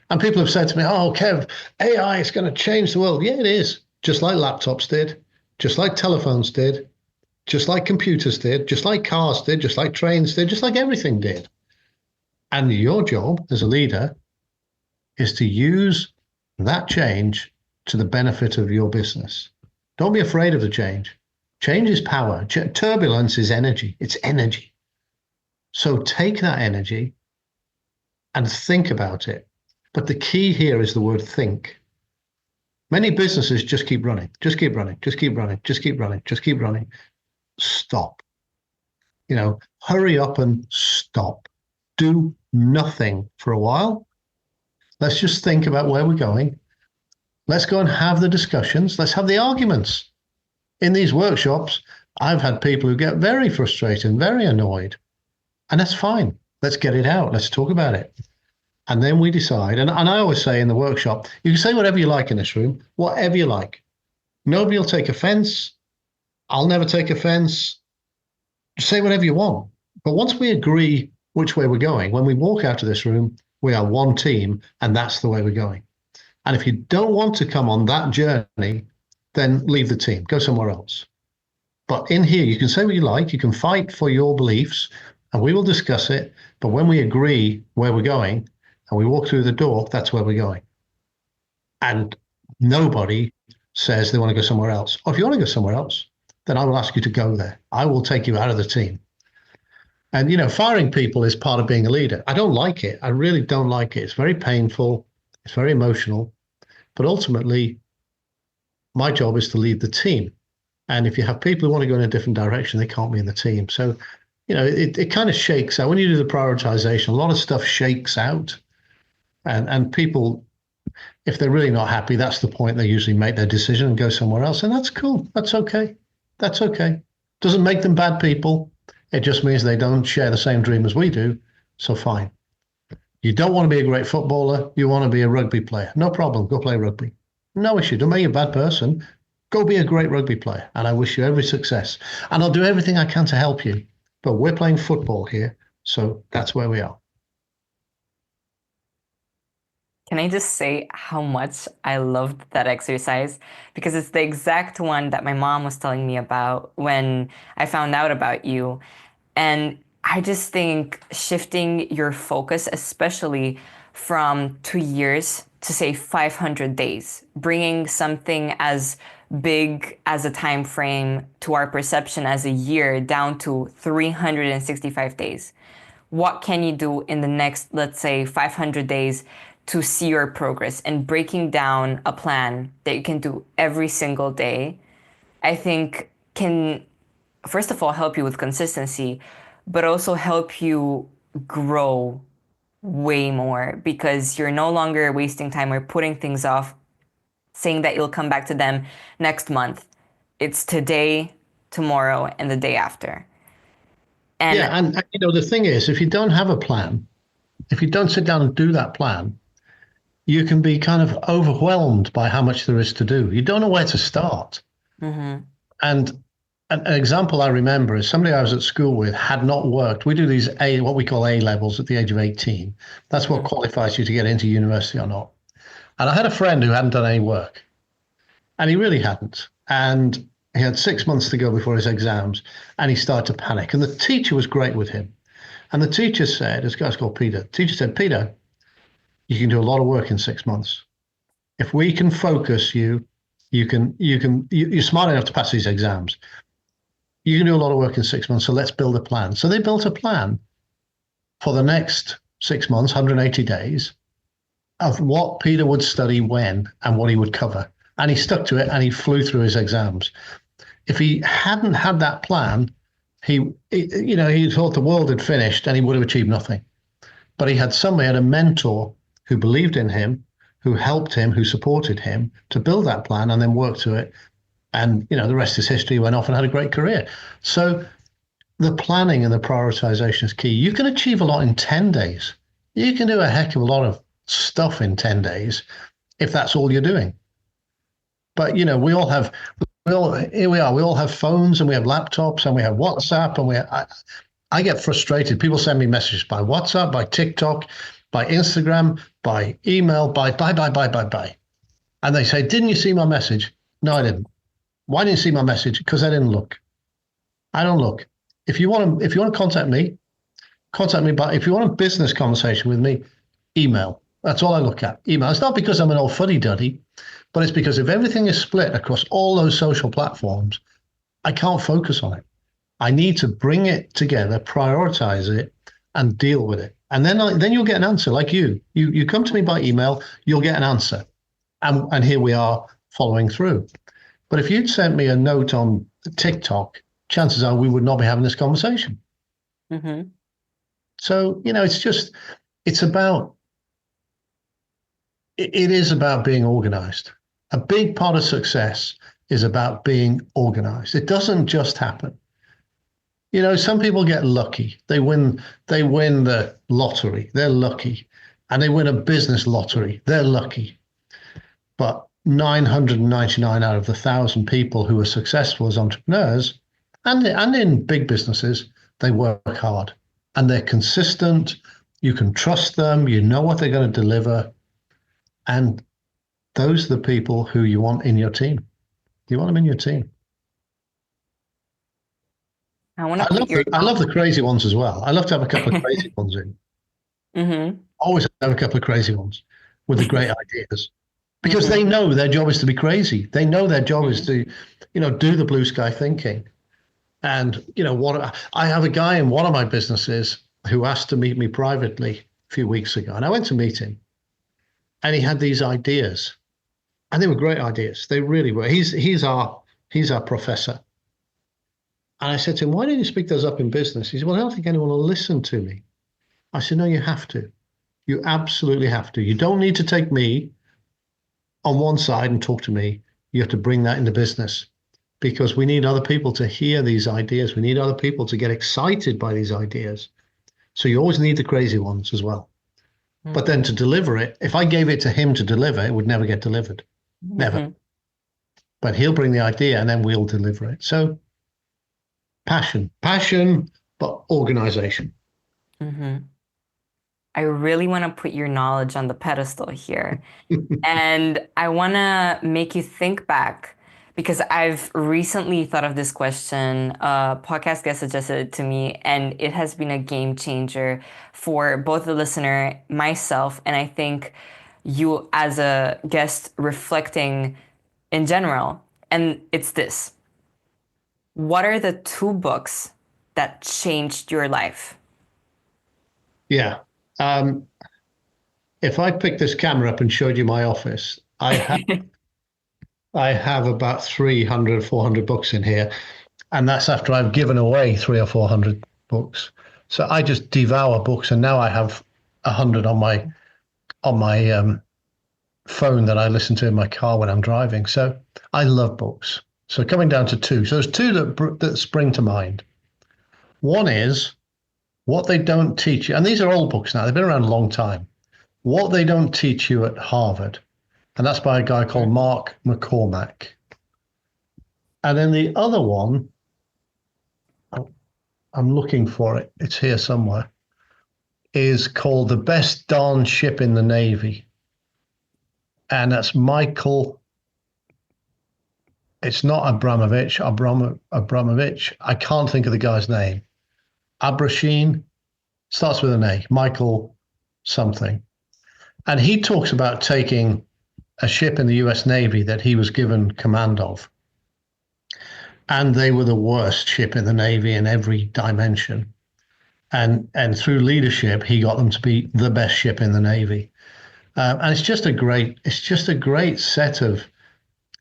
And people have said to me, oh, Kev, AI is going to change the world. Yeah, it is. Just like laptops did, just like telephones did, just like computers did, just like cars did, just like trains did, just like everything did. And your job as a leader is to use that change to the benefit of your business. Don't be afraid of the change. Change is power. Turbulence is energy. It's energy. So take that energy and think about it. But the key here is the word think. Many businesses just keep running, just keep running, just keep running, just keep running, just keep running. Stop. Hurry up and stop. Do nothing for a while. Let's just think about where we're going. Let's go and have the discussions. Let's have the arguments. In these workshops, I've had people who get very frustrated and very annoyed. And that's fine. Let's get it out. Let's talk about it. And then we decide. And I always say in the workshop, you can say whatever you like in this room, whatever you like. Nobody will take offense. I'll never take offense. Say whatever you want. But once we agree which way we're going, when we walk out of this room, we are one team, and that's the way we're going. And if you don't want to come on that journey, then leave the team, go somewhere else. But in here, you can say what you like, you can fight for your beliefs, and we will discuss it. But when we agree where we're going and we walk through the door, that's where we're going. And nobody says they want to go somewhere else. Or if you want to go somewhere else, then I will ask you to go there. I will take you out of the team. And, firing people is part of being a leader. I don't like it. I really don't like it. It's very painful. It's very emotional. But ultimately, my job is to lead the team. And if you have people who want to go in a different direction, they can't be in the team. So, it kind of shakes out. When you do the prioritization, a lot of stuff shakes out. And people, if they're really not happy, that's the point they usually make their decision and go somewhere else. And that's cool. That's okay. That's okay. Doesn't make them bad people. It just means they don't share the same dream as we do. So fine. You don't want to be a great footballer. You want to be a rugby player. No problem. Go play rugby. No issue. Don't make you a bad person. Go be a great rugby player. And I wish you every success. And I'll do everything I can to help you. But we're playing football here. So that's where we are. Can I just say how much I loved that exercise? Because it's the exact one that my mom was telling me about when I found out about you. And I just think shifting your focus, especially from 2 years to say 500 days, bringing something as big as a time frame to our perception as a year down to 365 days. What can you do in the next, let's say, 500 days to see your progress, and breaking down a plan that you can do every single day, I think can, first of all, help you with consistency, but also help you grow way more because you're no longer wasting time or putting things off, saying that you'll come back to them next month. It's today, tomorrow, and the day after. And the thing is, if you don't have a plan, if you don't sit down and do that plan, you can be kind of overwhelmed by how much there is to do. You don't know where to start. Mm-hmm. And an example I remember is somebody I was at school with had not worked. We do these what we call A levels at the age of 18. That's what qualifies you to get into university or not. And I had a friend who hadn't done any work, and he really hadn't. And he had 6 months to go before his exams, and he started to panic. And the teacher was great with him. And the teacher said, this guy's called Peter. The teacher said, Peter, you can do a lot of work in 6 months. If we can focus you, you're smart enough to pass these exams. You can do a lot of work in 6 months, so let's build a plan. So they built a plan for the next 6 months, 180 days, of what Peter would study when and what he would cover. And he stuck to it and he flew through his exams. If he hadn't had that plan, he thought the world had finished and he would have achieved nothing. But he had a mentor who believed in him, who helped him, who supported him to build that plan and then work to it. And, the rest is history. He went off and had a great career. So the planning and the prioritization is key. You can achieve a lot in 10 days. You can do a heck of a lot of stuff in 10 days if that's all you're doing. But, we all have phones and we have laptops and we have WhatsApp and I get frustrated. People send me messages by WhatsApp, by TikTok, by Instagram, by email, by. And they say, didn't you see my message? No, I didn't. Why didn't you see my message? Because I didn't look. I don't look. If you want to contact me. But if you want a business conversation with me, email. That's all I look at. Email. It's not because I'm an old fuddy-duddy, but it's because if everything is split across all those social platforms, I can't focus on it. I need to bring it together, prioritize it, and deal with it. And then you'll get an answer like you. You come to me by email, you'll get an answer. And here we are following through. But if you'd sent me a note on TikTok, chances are we would not be having this conversation. Mm-hmm. So, it's about, it is about being organized. A big part of success is about being organized. It doesn't just happen. Some people get lucky. They win the lottery. They're lucky. And they win a business lottery. They're lucky. But 999 out of the 1,000 people who are successful as entrepreneurs and in big businesses, they work hard and they're consistent. You can trust them. You know what they're going to deliver. And those are the people who you want in your team. You want them in your team. I want to put your I love the crazy ones as well. I love to have a couple of crazy ones in. Mm-hmm. Always have a couple of crazy ones with the great ideas. Because they know their job is to be crazy. They know their job is to, do the blue sky thinking. And, I have a guy in one of my businesses who asked to meet me privately a few weeks ago. And I went to meet him and he had these ideas and they were great ideas. They really were. He's our professor. And I said to him, why don't you speak those up in business? He said, well, I don't think anyone will listen to me. I said, no, you have to. You absolutely have to. You don't need to take me on one side and talk to me. You have to bring that into business because we need other people to hear these ideas. We need other people to get excited by these ideas. So you always need the crazy ones as well. Mm-hmm. But then to deliver it, if I gave it to him to deliver, it would never get delivered. Never. Mm-hmm. But he'll bring the idea and then we'll deliver it. So passion, but organization. Mm-hmm. I really want to put your knowledge on the pedestal here. And I want to make you think back because I've recently thought of this question. Podcast guest suggested it to me, and it has been a game changer for both the listener, myself, and I think you as a guest reflecting in general. And it's this. What are the 2 books that changed your life? Yeah. If I picked this camera up and showed you my office, I have about 300, 400 books in here. And that's after I've given away 300 or 400 books. So I just devour books. And now I have 100 on my phone that I listen to in my car when I'm driving. So I love books. So coming down to 2. So there's 2 that spring to mind. One is What They Don't Teach You. And these are old books now. They've been around a long time. What They Don't Teach You at Harvard. And that's by a guy called Mark McCormack. And then the other one, I'm looking for it. It's here somewhere, is called The Best Darn Ship in the Navy. And that's Michael. It's not Abramovich. I can't think of the guy's name. Abrasheen, starts with an A. Michael something. And he talks about taking a ship in the US Navy that he was given command of. And they were the worst ship in the Navy in every dimension. And through leadership, he got them to be the best ship in the Navy. And it's just a great set of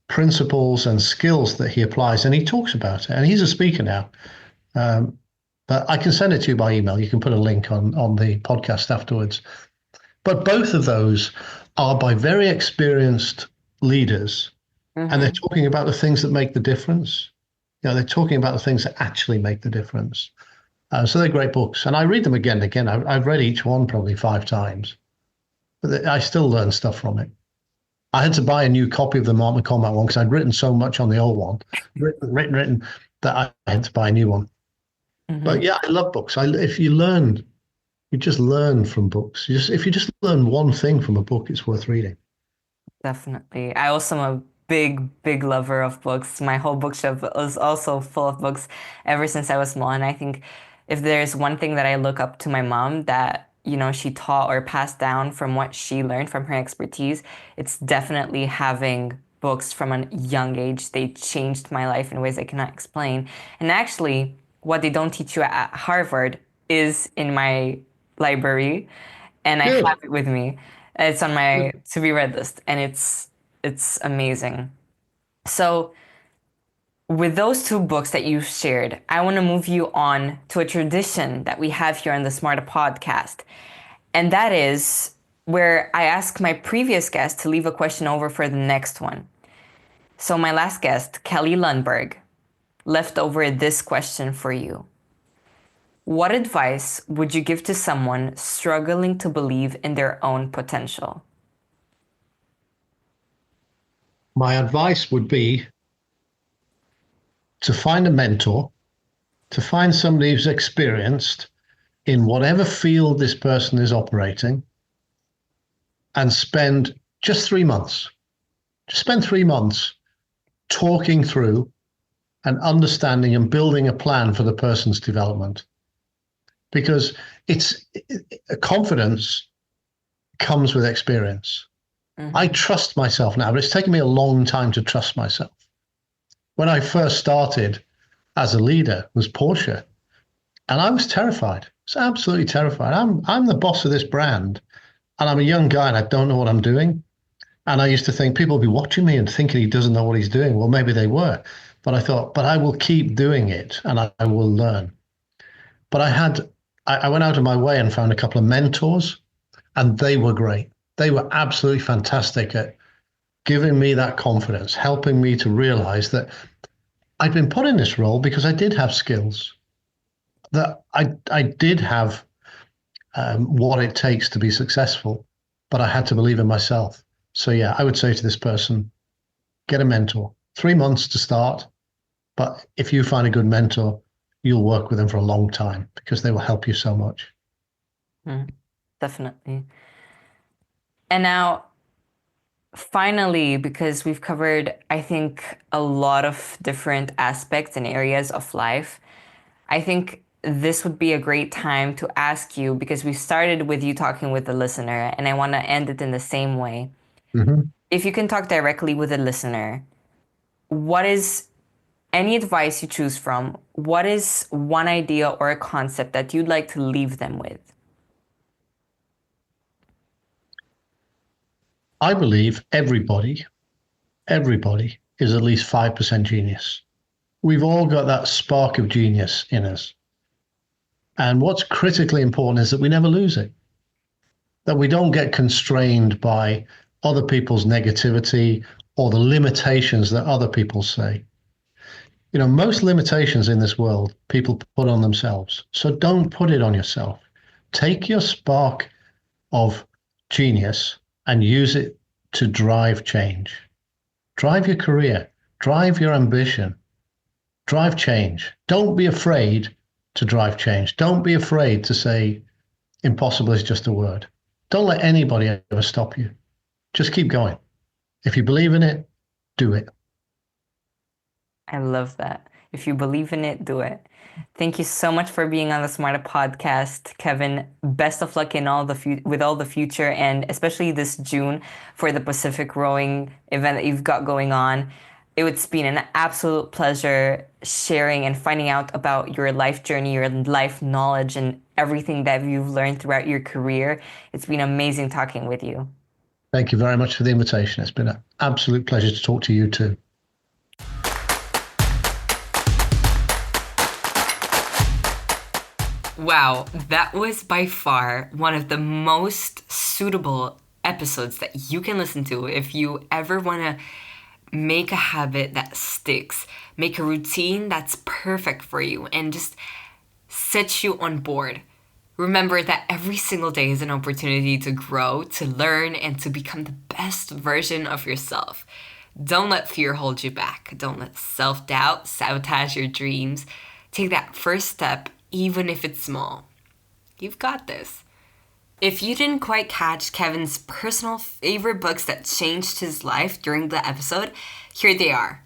principles and skills that he applies. And he talks about it. And he's a speaker now. But I can send it to you by email. You can put a link on the podcast afterwards. But both of those are by very experienced leaders. Mm-hmm. And they're talking about the things that make the difference. They're talking about the things that actually make the difference. So they're great books. And I read them again and again. I've read each one probably 5 times. But I still learn stuff from it. I had to buy a new copy of the Mark McCormack one because I'd written so much on the old one, written that I had to buy a new one. Mm-hmm. But yeah, I love books. If you learn, you just learn from books. If you just learn one thing from a book, it's worth reading. Definitely. I also am a big lover of books. My whole bookshelf is also full of books ever since I was small. And I think if there's one thing that I look up to my mom that, she taught or passed down from what she learned from her expertise, it's definitely having books from a young age. They changed my life in ways I cannot explain. And actually, what they don't teach you at Harvard is in my library, and I have Good. it with me. It's on my Good. to be read list, and it's amazing. So, with those two books that you shared, I want to move you on to a tradition that we have here on the Smarter podcast. And that is where I ask my previous guest to leave a question over for the next one. So, my last guest, Kelly Lundberg, left over this question for you. What advice would you give to someone struggling to believe in their own potential? My advice would be to find a mentor, to find somebody who's experienced in whatever field this person is operating, and spend just 3 months. Just spend 3 months talking through and understanding and building a plan for the person's development. Because it's confidence comes with experience. I trust myself now, but it's taken me a long time to trust myself. When I first started as a leader was Porsche, and I was terrified. I was absolutely terrified. I'm the boss of this brand, and I'm a young guy, and I don't know what I'm doing. And I used to think people will be watching me and thinking he doesn't know what he's doing. Well, maybe they were, but I thought, but I will keep doing it, and I will learn. But I went out of my way and found a couple of mentors, and they were great. They were absolutely fantastic at giving me that confidence, helping me to realize that I'd been put in this role because I did have skills, that I did have what it takes to be successful, but I had to believe in myself. So yeah, I would say to this person, get a mentor. 3 months to start, but if you find a good mentor, you'll work with them for a long time because they will help you so much. Definitely. And now, finally, because we've covered, I think, a lot of different aspects and areas of life, I think this would be a great time to ask you, because we started with you talking with the listener, and I want to end it in the same way. Mm-hmm. If you can talk directly with the listener, what is any advice you choose from? What is one idea or a concept that you'd like to leave them with? I believe everybody is at least 5% genius. We've all got that spark of genius in us. And what's critically important is that we never lose it, that we don't get constrained by other people's negativity or the limitations that other people say. You know, most limitations in this world, people put on themselves. So don't put it on yourself. Take your spark of genius and use it to drive change. Drive your career, drive your ambition, drive change. Don't be afraid to drive change. Don't be afraid to say impossible is just a word. Don't let anybody ever stop you. Just keep going. If you believe in it, do it. I love that. If you believe in it, do it. Thank you so much for being on the Smarter podcast, Kevin. Best of luck in all with all the future, and especially this June for the Pacific Rowing event that you've got going on. It's been an absolute pleasure sharing and finding out about your life journey, your life knowledge, and everything that you've learned throughout your career. It's been amazing talking with you. Thank you very much for the invitation. It's been an absolute pleasure to talk to you too. Wow, that was by far one of the most suitable episodes that you can listen to if you ever want to make a habit that sticks, make a routine that's perfect for you, and just set you on board. Remember that every single day is an opportunity to grow, to learn, and to become the best version of yourself. Don't let fear hold you back. Don't let self-doubt sabotage your dreams. Take that first step, even if it's small. You've got this. If you didn't quite catch Kevin's personal favorite books that changed his life during the episode, here they are.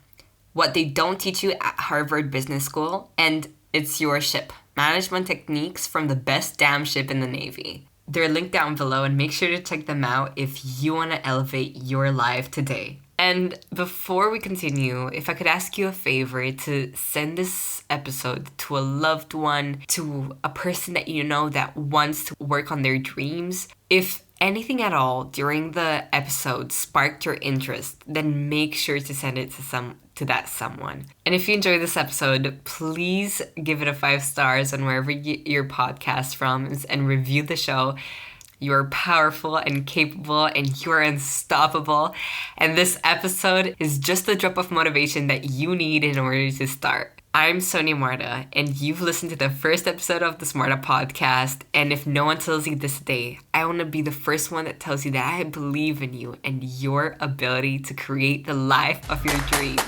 What They Don't Teach You at Harvard Business School, and It's Your Ship, Management Techniques from the Best Damn Ship in the Navy. They're linked down below, and make sure to check them out if you want to elevate your life today. And before we continue, if I could ask you a favor to send this episode to a loved one, to a person that you know that wants to work on their dreams. If anything at all during the episode sparked your interest, then make sure to send it to that someone. And if you enjoy this episode, please give it a 5 stars on wherever you get your podcast from and review the show. You're powerful and capable and you're unstoppable. And this episode is just the drop of motivation that you need in order to start. I'm Sonia Marta, and you've listened to the first episode of the Smarta podcast. And if no one tells you this today, I want to be the first one that tells you that I believe in you and your ability to create the life of your dreams.